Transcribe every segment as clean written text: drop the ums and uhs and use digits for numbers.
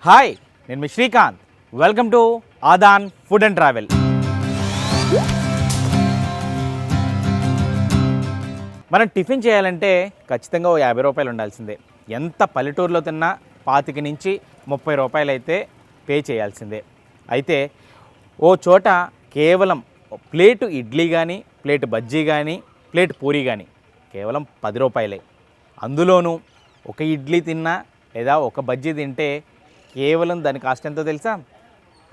Hi, నేను మీ Srikanth. Welcome to Aadan food and travel. మనం టిఫిన్ చేయాలంటే ఖచ్చితంగా ఓ 50 రూపాయలు ఉండాల్సిందే. ఎంత పల్లెటూరులో తిన్నా 25 నుంచి 30 రూపాయలు అయితే పే చేయాల్సిందే. అయితే ఓ చోట కేవలం ప్లేటు ఇడ్లీ కానీ, ప్లేటు బజ్జీ కానీ, ప్లేటు పూరీ కానీ కేవలం 10 రూపాయలే. అందులోనూ ఒక ఇడ్లీ తిన్నా లేదా ఒక బజ్జీ తింటే కేవలం దాని కాస్ట్ ఎంతో తెలుసా?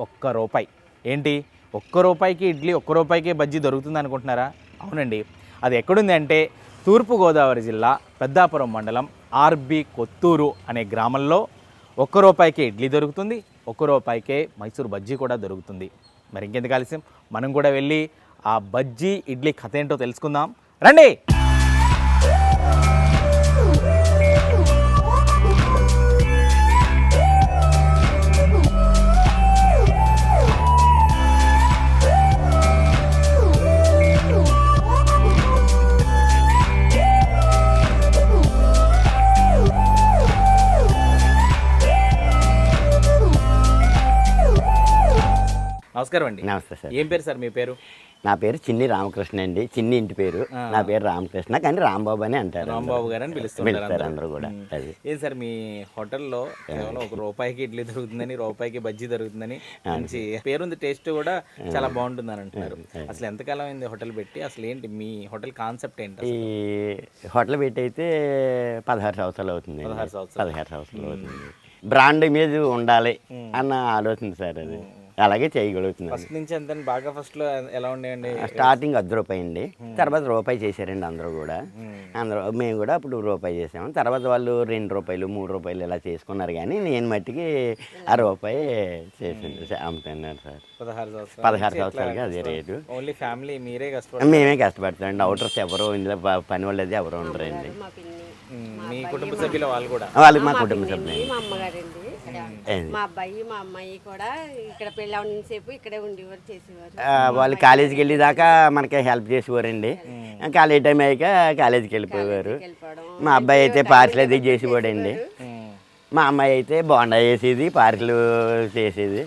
1 రూపాయి. ఏంటి, 1 రూపాయికి ఇడ్లీ, 1 రూపాయికి బజ్జీ దొరుకుతుంది అనుకుంటున్నారా? అవునండి. అది ఎక్కడుంది అంటే తూర్పుగోదావరి జిల్లా పెద్దాపురం మండలం ఆర్బి కొత్తూరు అనే గ్రామంలో 1 రూపాయికే ఇడ్లీ దొరుకుతుంది, 1 రూపాయికే మైసూర్ బజ్జీ కూడా దొరుకుతుంది. మరి ఇంకెందుకు ఆలస్యం, మనం కూడా వెళ్ళి ఆ బజ్జీ ఇడ్లీ కథ ఏంటో తెలుసుకుందాం. రండి. నమస్కారం అండి. నమస్తే సార్. ఏం పేరు సార్ మీ పేరు? నా పేరు చిన్ని రామకృష్ణ అండి. చిన్ని ఇంటి పేరు. నా పేరు రామకృష్ణ, కానీ రాంబాబు అని అంటారు. రాంబాబు గారు అని పిలుస్తారు అందరూ కూడా. ఏం సార్ మీ హోటల్లో కేవలం 1 రూపాయికి ఇడ్లీ దొరుకుతుందని, రూపాయికి బజ్జీ దొరుకుతుందని మంచి పేరుంది, టేస్ట్ కూడా చాలా బాగుంటుంది అని అంటున్నారు. అసలు ఎంతకాలం అయింది హోటల్ పెట్టి? అసలు ఏంటి మీ హోటల్ కాన్సెప్ట్ ఏంటి? ఈ హోటల్ పెట్టి అయితే 16 సంవత్సరాలు అవుతుంది. 16 సంవత్సరాలు అవుతుంది. బ్రాండ్ మీద ఉండాలి అన్న ఆలోచన సార్. అది అలాగే చేయగలుగుతున్నాను. ఫస్ట్ నుంచి ఎంత బాగా? ఫస్ట్ లో ఎలా ఉండేయండి? స్టార్టింగ్ 10 రూపాయి అండి, తర్వాత రూపాయి చేశారండి అందరూ కూడా. మేము కూడా అప్పుడు రూపాయి చేసాము. తర్వాత వాళ్ళు 2 రూపాయలు 3 రూపాయలు ఇలా చేసుకున్నారు, కానీ నేను మట్టికి ఆ రూపాయి చేసింది అమ్ముతున్నారు సార్. 16 సంవత్సరాలుగా అదే రేటు. ఓన్లీ ఫ్యామిలీ మీరే కష్టపడతారు? మేమే కష్టపడతామండి. అవుటర్స్ ఎవరు ఇందులో పని వాళ్ళు అది ఎవరు ఉండరండి. మీ కుటుంబ సభ్యులు వాళ్ళు కూడా? వాళ్ళు మా కుటుంబ సభ్యులు. మా అమ్మగారండి, మా అబ్బాయి మా అమ్మాయి కూడా ఇక్కడ పెళ్ళి సేపు ఇక్కడే ఉండేవారు, చేసేవారు. వాళ్ళు కాలేజీకి వెళ్ళేదాకా మనకి హెల్ప్ చేసేవారండి. కాలేజ్ టైం అయ్యాక కాలేజీకి వెళ్ళిపోయేవారు. మా అబ్బాయి అయితే పార్సల్ అది చేసేవాడండి. మా అమ్మాయి అయితే బోండా వేసేది, పార్సలు చేసేది.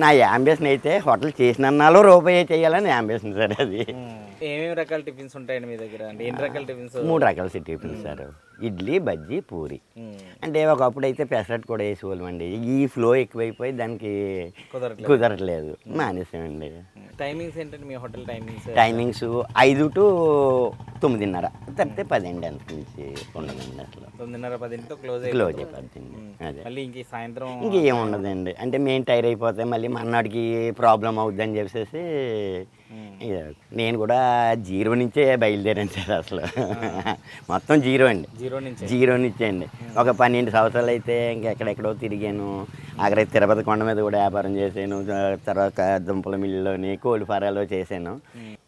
నా యాంబిషన్ అయితే హోటల్ చేసినన్నాలో రూపాయి చేయాలని యాంబిషన్ సార్. అది ఏమేమి రకాల టిఫిన్స్ ఉంటాయండి మీ దగ్గర? అంటే ఎన్ని రకాల టిఫిన్స్? 3 రకాల టిఫిన్స్ సార్. ఇడ్లీ, బజ్జీ, పూరి. అంటే ఒకప్పుడు అయితే పెసరట్ కూడా వేసేవాళ్ళం అండి. ఈ ఫ్లో ఎక్కువైపోయి దానికి కుదరట్లేదు, మానేసామండి. టైమింగ్స్ ఏంటంటే మీ హోటల్ టైమింగ్స్? 5 to 9:30, తర్వాత 10 అండి. అంత నుంచి ఉండదండి. అసలు 9:30, 10 క్లోజ్ అయిపోద్దండి. అదే మళ్ళీ ఇంక సాయంత్రం ఇంకేం ఉండదండి. అంటే మేము టైర్ అయిపోతాం, మళ్ళీ మన్నాడికి ప్రాబ్లం అవుద్ది అని చెప్పేసి నేను కూడా 0 నుంచే బయలుదేరాను సార్. అసలు మొత్తం 0 అండి. 0 నుంచే అండి. ఒక 12 సంవత్సరాలు అయితే ఇంకెక్కడెక్కడో తిరిగాను. అక్కడ తిరుపతి కొండ మీద కూడా వ్యాపారం చేశాను. తర్వాత దుంపల మిల్లులోని, కోళ్ళ ఫారాలో చేశాను.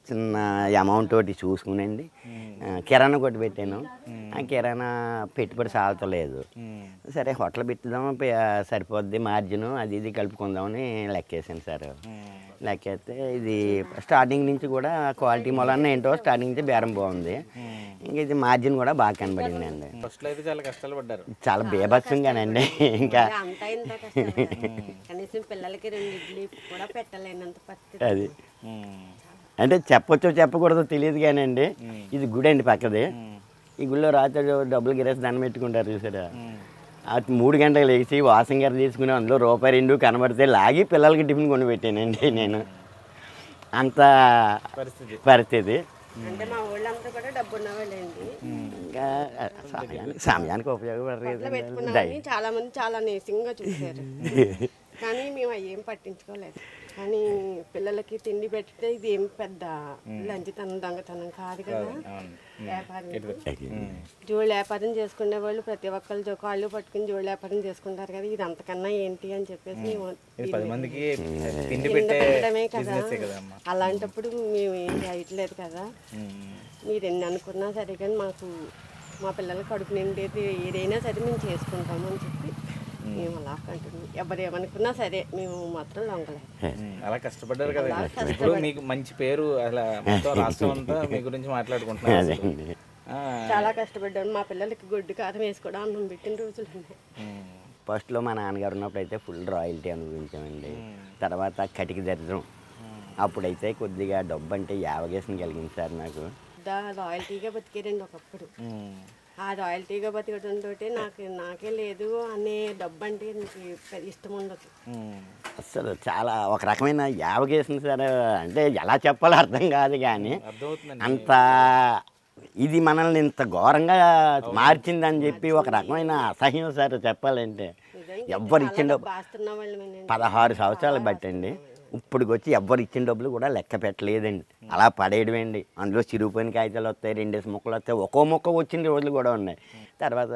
చిన్న అమౌంట్ ఒకటి చూసుకునండి కిరాణా కొట్టు పెట్టాను. ఆ కిరాణా పెట్టుబడి సాగుతలేదు. సరే హోటల్ పెట్టుదాం, సరిపోద్ది మార్జిన్ అది ఇది కలుపుకుందామని లెక్కేసాను సార్. లెక్కేస్తే ఇది స్టార్టింగ్ నుంచి కూడా క్వాలిటీ మూలన్న ఏంటో స్టార్టింగ్ నుంచి బేరం బాగుంది. ఇంకా ఇది మార్జిన్ కూడా బాగా కనబడింది అండి. చాలా కష్టాలు పడ్డారు, చాలా బేభత్సంగానండి. ఇంకా కనీసం పిల్లలకి 2 ఇడ్లీ కూడా పెట్టలేనంత పరిస్థితి. అది అంటే చెప్పొచ్చో చెప్పకూడదో తెలియదు కానండి. ఇది గుడి అండి పక్కది. ఈ గుడిలో రాత్రి డబ్బులు గిరేసి దండం పెట్టుకుంటారు చూసారా. 3 గంటలకు లేచి వాసం గారు తీసుకుని అందులో ₹2 కనబడితే లాగి పిల్లలకి టిఫిన్ కొని పెట్టానండి నేను. అంత పరిస్థితి. అంటే మా ఊళ్ళంతా కూడా డబ్బు ఉన్నవాళ్ళండి. ఇంకా సమయానికి ఉపయోగపడలేదు. చాలా మంది చాలా నీరసంగా చూశారు, కానీ మేము ఏం పట్టించుకోలేదు. కానీ పిల్లలకి తిండి పెడితే ఇది ఏం పెద్ద లంచితనం దొంగతనం కాదు కదా. జోళ్ళు వ్యాపారం చేసుకునే వాళ్ళు ప్రతి ఒక్కళ్ళు కాళ్ళు పట్టుకుని జోళ్ళు వ్యాపారం చేసుకుంటారు కదా. ఇది అంతకన్నా ఏంటి అని చెప్పేసి పెట్టడమే కదా. అలాంటప్పుడు మేము ఏం చేయట్లేదు కదా. మీరు ఎన్ని అనుకున్నా సరే, కానీ మాకు మా పిల్లల కడుపు నిండేది ఏదైనా సరే మేము చేసుకుంటాము అని చెప్పి మేము అలా కంటున్నాం. ఎవరేమనుకున్నా సరే మేము మాత్రం లొంగలేదు. అలా కష్టపడ్డారు కదా. ఇప్పుడు మీకు మంచి పేరు, అలా మొత్తం రాష్ట్రం అంతా మీ గురించి మాట్లాడుకుంటున్నారు. చాలా కష్టపడ్డాను. మా పిల్లలకి గొడ్డు కారం వేసుకోవడం అన్నం పెట్టిన రోజులు ఉన్నాయి. ఫస్ట్లో మా నాన్నగారు ఉన్నప్పుడు అయితే ఫుల్ రాయల్టీ అనుభవించామండి. తర్వాత కటిక దరిద్రం. అప్పుడైతే కొద్దిగా డబ్బు అంటే యావగేసం కలిగింది సార్ నాకు. రాయల్టీగా బతికేదండి ఒకప్పుడు. ఆ రాయల్టీగా బతకడంతో నాకే లేదు అనే డబ్బు అంటే నాకు ఇష్టం ఉండదు అసలు. చాలా ఒక రకమైన యావగేసం సార్. అంటే ఎలా చెప్పాలో అర్థం కాదు కానీ అంత ఇది మనల్ని ఇంత ఘోరంగా మార్చిందని చెప్పి ఒక రకమైన అసహ్యం సార్ చెప్పాలంటే. ఎవ్వరు ఇచ్చిన డబ్బు 16 సంవత్సరాలు బట్టండి ఇప్పటికి వచ్చి ఎవ్వరు ఇచ్చిన డబ్బులు కూడా లెక్క పెట్టలేదండి. అలా పడేయడమేండి. అందులో చిరుగుపోయిన కాగితాలు వస్తాయి, 2 ముక్కలు వస్తాయి, ఒక్కో మొక్క వచ్చిన రోజులు కూడా ఉన్నాయి. తర్వాత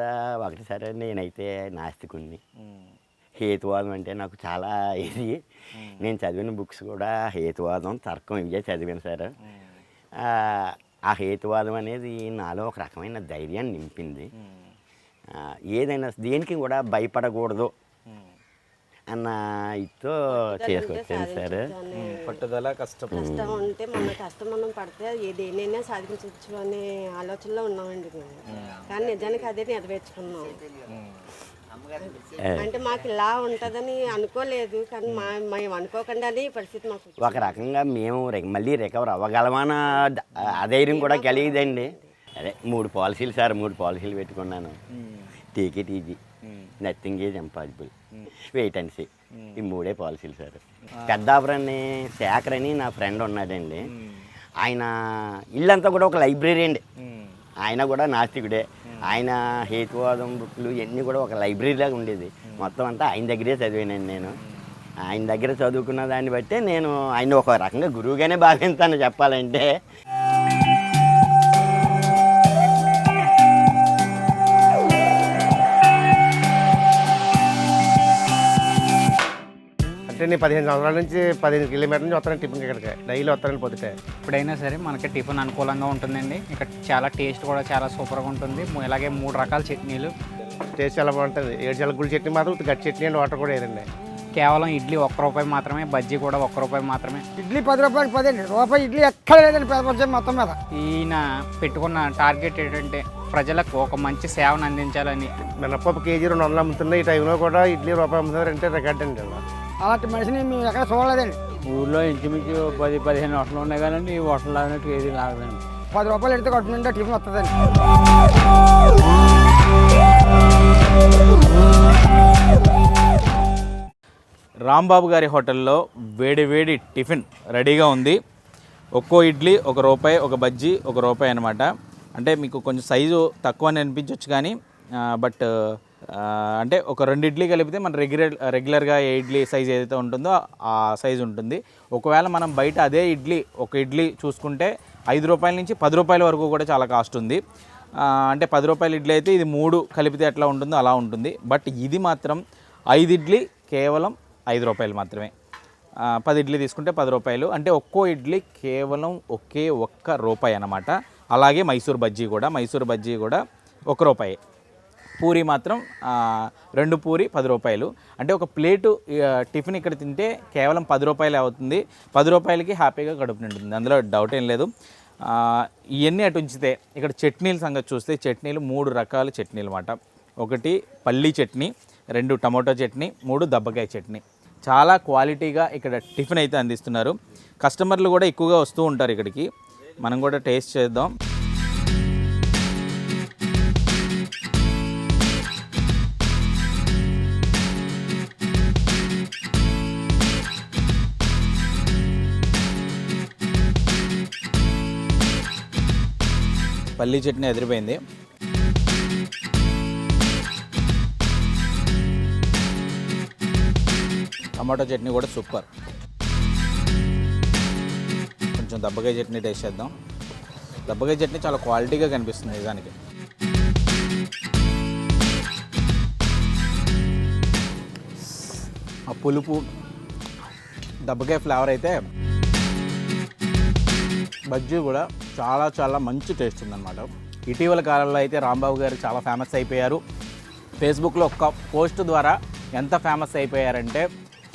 ఒకటిసారి నేనైతే నాస్తికుణ్ణి. హేతువాదం అంటే నాకు చాలా ఇది. నేను చదివిన బుక్స్ కూడా హేతువాదం, తర్కం ఇవే చదివాను సార్. ఆ హేతువాదం అనేది నాలో ఒక రకమైన ధైర్యాన్ని నింపింది. ఏదైనా దేనికి కూడా భయపడకూడదు అన్న ఇతో చేసుకొచ్చాను సార్. పట్టుదల, కష్టం ఉంటే మన కష్టం మనం పడితే ఏదేనైనా సాధించవచ్చు అనే ఆలోచనలో ఉన్నామండి మేము. కానీ నిజానికి అదే నెరవేర్చుకున్నాం. అంటే మాకు ఇలా ఉంటుందని అనుకోలేదు, కానీ మేము అనుకోకుండా అది పరిస్థితి మాకు ఒక రకంగా మేము మళ్ళీ రికవర్ అవ్వగలమన్న అధైర్యం కూడా కలిగిదండి. అదే 3 పాలసీలు సార్, 3 పాలసీలు పెట్టుకున్నాను. Take it easy, nothing is impossible, wait and see. ఈ 3 పాలసీలు సార్. పెద్దాపురాన్ని శేఖర్ అని నా ఫ్రెండ్ ఉన్నాడండి. ఆయన ఇల్లంతా కూడా ఒక లైబ్రరీ అండి. ఆయన కూడా నాస్తికుడే. ఆయన హేతువాదం బుక్లు ఇవన్నీ కూడా ఒక లైబ్రరీలాగా ఉండేది. మొత్తం అంతా ఆయన దగ్గరే చదివానండి నేను. ఆయన దగ్గర చదువుకున్న దాన్ని బట్టే నేను ఆయన ఒక రకంగా గురువుగానే భావిస్తాను చెప్పాలంటే. అంటే నేను 15 సంవత్సరాల నుంచి 15 కిలోమీటర్ల నుంచి వస్తాను టిఫిన్ ఇక్కడికి. డైలీ వస్తాను పొద్దుటే. ఎప్పుడైనా సరే మనకి టిఫిన్ అనుకూలంగా ఉంటుందండి. ఇక్కడ చాలా టేస్ట్ కూడా చాలా సూపర్గా ఉంటుంది. ఇలాగే 3 రకాల చట్నీలు. టేస్ట్ చాలా బాగుంటుంది. 7 చిలకల చట్నీ మాత్రం గట్టి చట్నీ అండి, వాటర్ కూడా వేయండి. కేవలం ఇడ్లీ ₹1 మాత్రమే, బజ్జీ కూడా ₹1 మాత్రమే. ఇడ్లీ ₹10 10 అండి. రూపాయి ఇడ్లీ ఎక్కడ లేదండి పేద మొత్తం మీద. ఈయన పెట్టుకున్న టార్గెట్ ఏంటంటే ప్రజలకు ఒక మంచి సేవను అందించాలని. మినపప్పు కేజీ 200 అమ్ముతున్నాయి. ఈ టైంలో కూడా ఇడ్లీ ₹1 అమ్ముతున్నారంటే రికార్డ్ అండి. అలాంటి మనిషిని మేము ఎక్కడ చూడలేదండి. ఊళ్ళో ఇంచుమించు 10-15 హోటలు ఉన్నాయి కానీ ఈ హోటల్ అన్నట్టు ఏది లాగదండి. ₹10 ఎడితే కట్టు నిండా టిఫిన్ వస్తుందండి. రాంబాబు గారి హోటల్లో వేడి టిఫిన్ రెడీగా ఉంది. ఒక్కో ఇడ్లీ ₹1, ఒక బజ్జీ ₹1 అనమాట. అంటే మీకు కొంచెం సైజు తక్కువ అని అనిపించవచ్చు కానీ బట్ అంటే ఒక 2 ఇడ్లీ కలిపితే మన రెగ్యులర్గా ఏ ఇడ్లీ సైజ్ ఏదైతే ఉంటుందో ఆ సైజు ఉంటుంది. ఒకవేళ మనం బయట అదే ఒక ఇడ్లీ చూసుకుంటే ₹5 నుంచి ₹10 వరకు కూడా చాలా కాస్ట్ ఉంది. అంటే ₹10 ఇడ్లీ అయితే ఇది 3 కలిపితే ఎట్లా ఉంటుందో అలా ఉంటుంది. బట్ ఇది మాత్రం 5 ఇడ్లీ కేవలం ₹5 మాత్రమే. 10 ఇడ్లీ తీసుకుంటే ₹10. అంటే ఒక్కో ఇడ్లీ కేవలం ₹1 అన్నమాట. అలాగే మైసూర్ బజ్జీ కూడా ₹1. పూరి మాత్రం 2 పూరి ₹10. అంటే ఒక ప్లేటు టిఫిన్ ఇక్కడ తింటే కేవలం ₹10 అవుతుంది. ₹10కి హ్యాపీగా కడుపు నిండుతుంది, అందులో డౌట్ ఏం లేదు. ఇవన్నీ అటు ఉంచితే ఇక్కడ చట్నీల సంగతి చూస్తే చట్నీలు 3 రకాల చట్నీలు అన్నమాట. 1 పల్లీ చట్నీ, 2 టమాటో చట్నీ, 3 దబ్బకాయ చట్నీ. చాలా క్వాలిటీగా ఇక్కడ టిఫిన్ అయితే అందిస్తున్నారు. కస్టమర్లు కూడా ఎక్కువగా వస్తూ ఉంటారు ఇక్కడికి. మనం కూడా టేస్ట్ చేద్దాం. పల్లీ చట్నీ ఎదిరిపోయింది. టమాటో చట్నీ కూడా సూపర్. కొంచెం దబ్బకాయ చట్నీ టేస్ట్ చేద్దాం. దబ్బకాయ చట్నీ చాలా క్వాలిటీగా కనిపిస్తుంది నిజానికి. ఆ పులుపు దబ్బకాయ ఫ్లేవర్ అయితే, బజ్జీ కూడా చాలా మంచి టేస్ట్ ఉందన్నమాట. ఇటీవల కాలంలో అయితే రాంబాబు గారు చాలా ఫేమస్ అయిపోయారు. ఫేస్బుక్లో ఒక్క పోస్ట్ ద్వారా ఎంత ఫేమస్ అయిపోయారంటే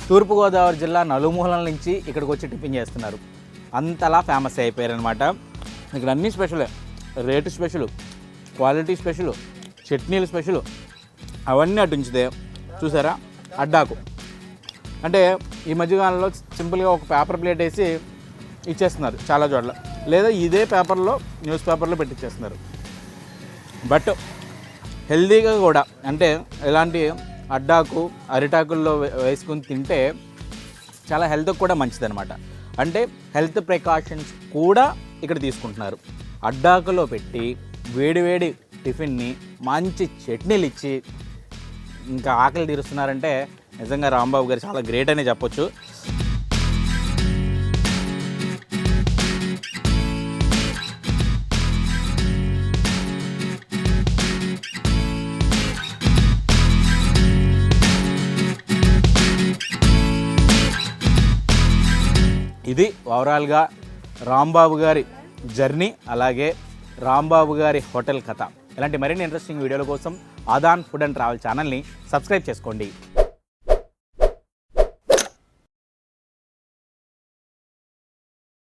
తూర్పుగోదావరి జిల్లా నలుమూలల నుంచి ఇక్కడికి వచ్చి టిఫిన్ చేస్తున్నారు. అంతలా ఫేమస్ అయిపోయారనమాట. ఇక్కడ అన్ని స్పెషలే, రేటు స్పెషలు, క్వాలిటీ స్పెషలు, చట్నీలు స్పెషలు, అవన్నీ అటు ఉంచితే చూసారా అడ్డాకు అంటే ఈ మధ్యకాలంలో సింపుల్గా ఒక పేపర్ ప్లేట్ వేసి ఇచ్చేస్తున్నారు చాలా చోట్ల, లేదా ఇదే పేపర్లో న్యూస్ పేపర్లో పెట్టిచ్చేస్తున్నారు. బట్ హెల్తీగా కూడా అంటే ఇలాంటి అడ్డాకు అరిటాకుల్లో వేసుకుని తింటే చాలా హెల్త్కి కూడా మంచిదన్నమాట. అంటే హెల్త్ ప్రికాషన్స్ కూడా ఇక్కడ తీసుకుంటున్నారు. అడ్డాకులో పెట్టి వేడివేడి టిఫిన్ని మంచి చట్నీలు ఇచ్చి ఇంకా ఆకలి తీరుస్తున్నారంటే నిజంగా రాంబాబు గారు చాలా గ్రేట్ అనే చెప్పొచ్చు. ఇది ఓవరాల్గా రాంబాబు గారి జర్నీ, అలాగే రాంబాబు గారి హోటల్ కథ. ఇలాంటి మరిన్ని ఇంట్రెస్టింగ్ వీడియోల కోసం ఆదాన్ ఫుడ్ అండ్ ట్రావెల్ ఛానల్ని సబ్స్క్రైబ్ చేసుకోండి.